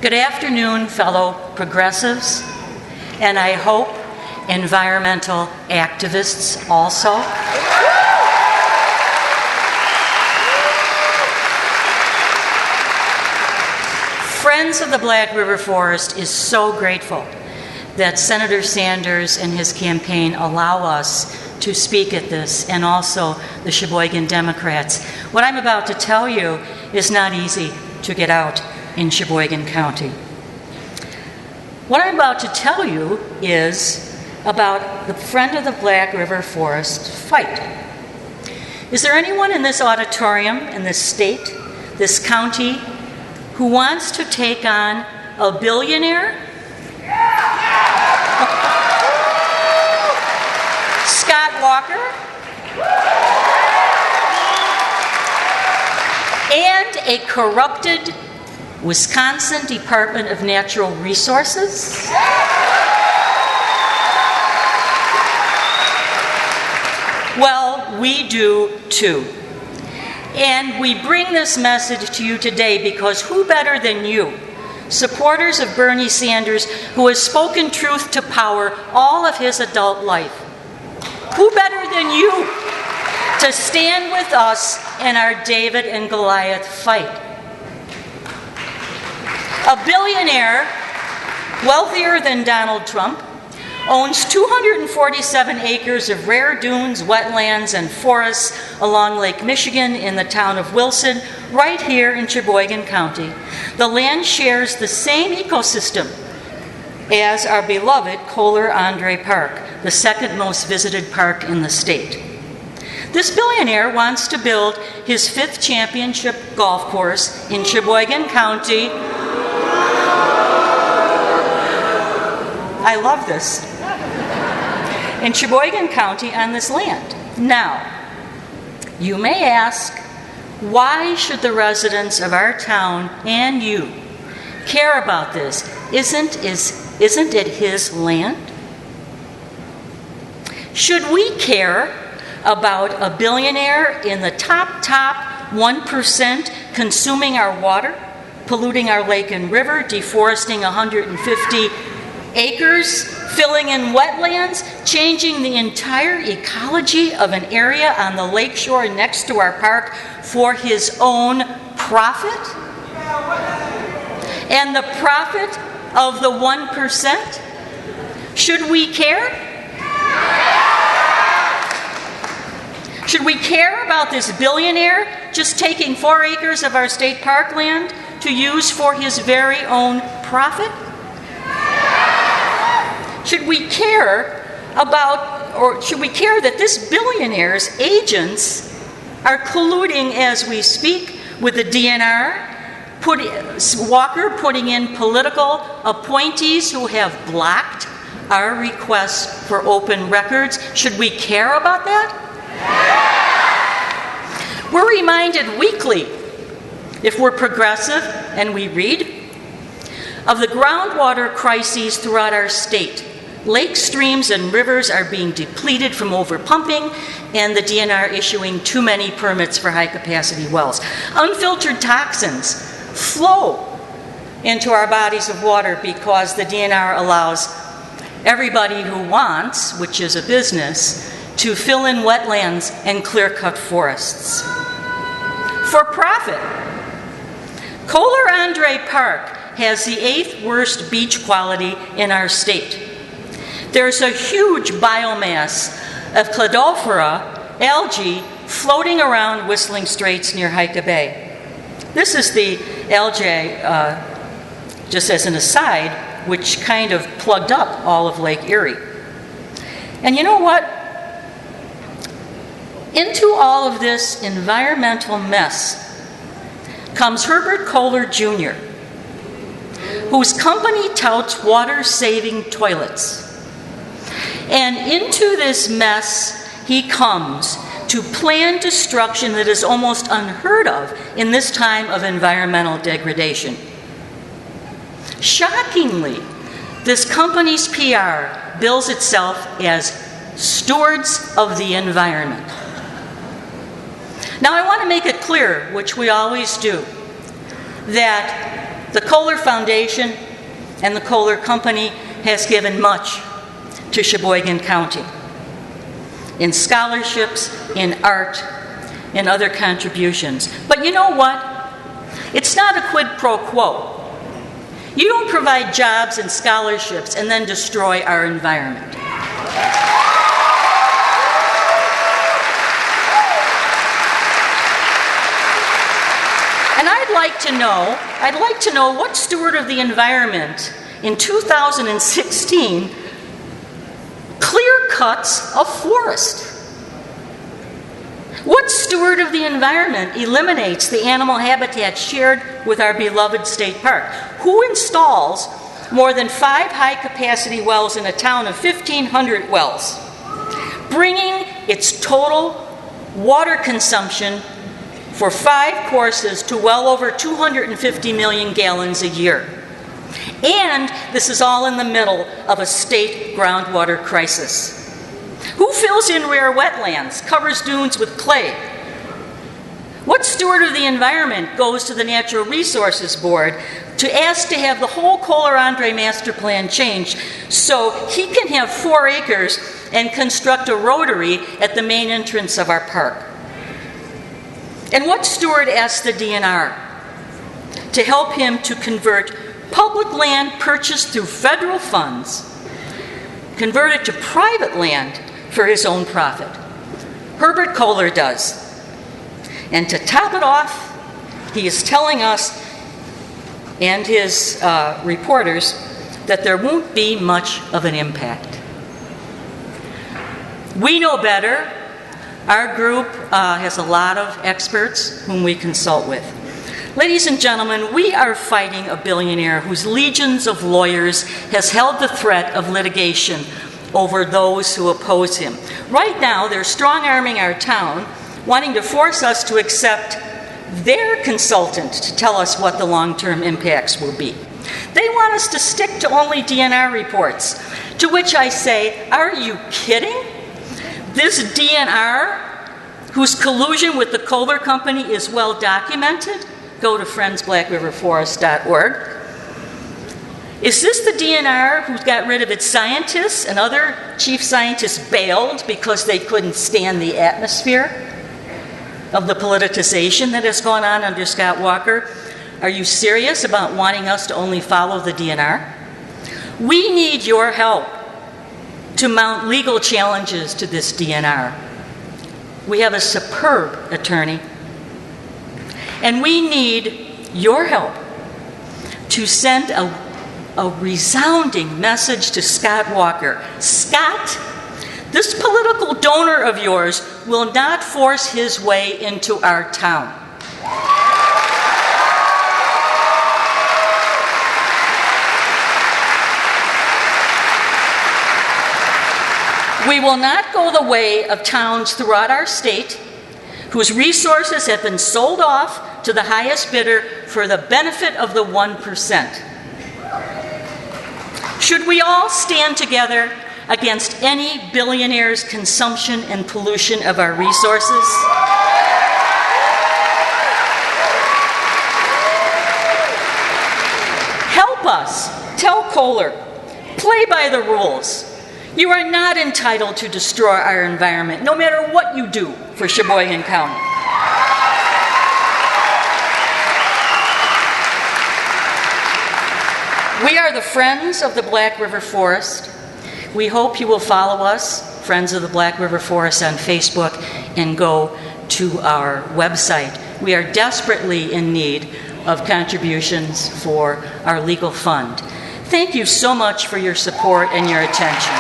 Good afternoon, fellow progressives, and I hope environmental activists also. Friends of the Black River Forest is so grateful that Senator Sanders and his campaign allow us to speak at this, and also the Sheboygan Democrats. What I'm about to tell you is not easy to get out in Sheboygan County. What I'm about to tell you is about the Friend of the Black River Forest fight. Is there anyone in this auditorium, in this state, this county, who wants to take on a billionaire? Scott Walker? And a corrupted Wisconsin Department of Natural Resources? Well, we do too. And we bring this message to you today because who better than you, supporters of Bernie Sanders, who has spoken truth to power all of his adult life, who better than you to stand with us in our David and Goliath fight? A billionaire, wealthier than Donald Trump, owns 247 acres of rare dunes, wetlands, and forests along Lake Michigan in the town of Wilson, right here in Sheboygan County. The land shares the same ecosystem as our beloved Kohler Park, the second most visited park in the state. This billionaire wants to build his 5th championship golf course in Sheboygan County. I love this. In Sheboygan County on this land. Now, you may ask, why should the residents of our town and you care about this? Isn't it his land? Should we care about a billionaire in the top 1% consuming our water, polluting our lake and river, deforesting 150 acres, filling in wetlands, changing the entire ecology of an area on the lakeshore next to our park for his own profit? And the profit of the 1%? Should we care? Should we care about this billionaire just taking 4 acres of our state park land to use for his very own profit? Should we care that this billionaire's agents are colluding as we speak with the DNR, Walker putting in political appointees who have blocked our request for open records? Should we care about that? We're reminded weekly, if we're progressive and we read, of the groundwater crises throughout our state. Lakes, streams, and rivers are being depleted from overpumping, and the DNR issuing too many permits for high-capacity wells. Unfiltered toxins flow into our bodies of water because the DNR allows everybody who wants, which is a business, to fill in wetlands and clear-cut forests. For profit. Kohler Park has the 8th worst beach quality in our state. There's a huge biomass of Cladophora algae floating around Whistling Straits near Hyca Bay. This is the algae, just as an aside, which kind of plugged up all of Lake Erie. And you know what? Into all of this environmental mess comes Herbert Kohler Jr., whose company touts water-saving toilets. And into this mess he comes to plan destruction that is almost unheard of in this time of environmental degradation. Shockingly, this company's PR bills itself as stewards of the environment. Now, I want to make it clear, which we always do, that The Kohler Foundation and the Kohler Company has given much to Sheboygan County in scholarships, in art, and other contributions. But you know what? It's not a quid pro quo. You don't provide jobs and scholarships and then destroy our environment. And I'd like to know what steward of the environment in 2016 clear cuts a forest. What steward of the environment eliminates the animal habitat shared with our beloved state park? Who installs more than 5 high-capacity wells in a town of 1,500 wells, bringing its total water consumption for 5 courses to well over 250 million gallons a year? And this is all in the middle of a state groundwater crisis. Who fills in rare wetlands, covers dunes with clay? What steward of the environment goes to the Natural Resources Board to ask to have the whole Kohler-Andre master plan changed so he can have 4 acres and construct a rotary at the main entrance of our park? And what steward asks the DNR to help him to convert public land purchased through federal funds, convert it to private land for his own profit? Herbert Kohler does. And to top it off, he is telling us and his reporters that there won't be much of an impact. We know better. Our group has a lot of experts whom we consult with. Ladies and gentlemen, we are fighting a billionaire whose legions of lawyers has held the threat of litigation over those who oppose him. Right now, they're strong-arming our town, wanting to force us to accept their consultant to tell us what the long-term impacts will be. They want us to stick to only DNR reports, to which I say, are you kidding? This DNR, whose collusion with the Kohler Company is well documented, go to friendsblackriverforest.org. Is this the DNR who got rid of its scientists and other chief scientists bailed because they couldn't stand the atmosphere of the politicization that has gone on under Scott Walker? Are you serious about wanting us to only follow the DNR? We need your help to mount legal challenges to this DNR. We have a superb attorney, and we need your help to send a resounding message to Scott Walker. Scott, this political donor of yours will not force his way into our town. We will not go the way of towns throughout our state whose resources have been sold off to the highest bidder for the benefit of the 1%. Should we all stand together against any billionaire's consumption and pollution of our resources? Help us. Tell Kohler, play by the rules. You are not entitled to destroy our environment, no matter what you do for Sheboygan County. We are the Friends of the Black River Forest. We hope you will follow us, Friends of the Black River Forest, on Facebook and go to our website. We are desperately in need of contributions for our legal fund. Thank you so much for your support and your attention.